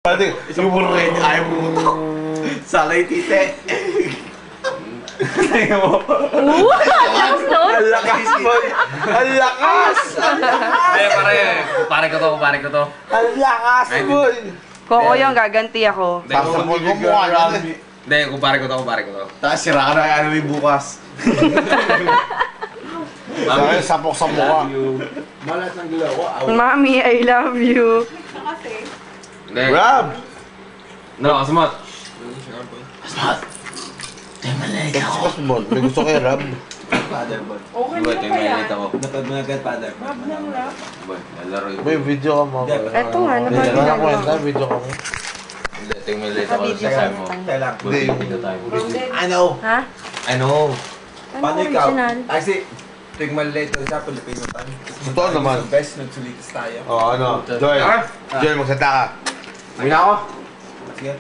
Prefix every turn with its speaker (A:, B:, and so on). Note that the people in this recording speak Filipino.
A: Pati, yung burrito, ayaw mo ito. Salay, tite. Tingnan mo. Ang lakas, boy! Ang lakas!
B: Pare ko to.
A: Ang lakas, boy!
C: Kung ako yung gaganti ako.
A: Sasabol ko mukha niya.
B: Hindi, kumpare ko to.
A: Tapos sira ka na yung anime bukas. Saka sapok sa mukha.
D: Malat ng gulaw ko.
C: Mami, I love you.
A: Rob!
B: No, Asmat.
A: Tapos mo, may gusto kay Rob.
D: Father boy.
E: Okay
B: Boy,
E: na
B: tingnan
E: kaya.
B: ulit ako.
D: Napag mga godfather.
E: Rap lang rap.
B: Boy, lalaro yun.
A: May video ka mo.
C: Eto nga,
A: Hindi
C: napag
A: na nakwenta, video ka mo.
B: Hindi, tingnan ulit ako
C: Video
B: sa mo.
D: Kailang.
A: Hindi.
B: Dito tayo.
D: I know.
C: Ha?
B: I know.
C: Ano
D: Paano ikaw?
C: original?
D: Kasi, tuwing maliit ito sa Pilipino pan.
A: Totoo naman.
D: Best, nagsulitis tayo.
A: Oo, ano. Joel, Joel, magsata ka.
B: Uwi na ako.
D: Sige.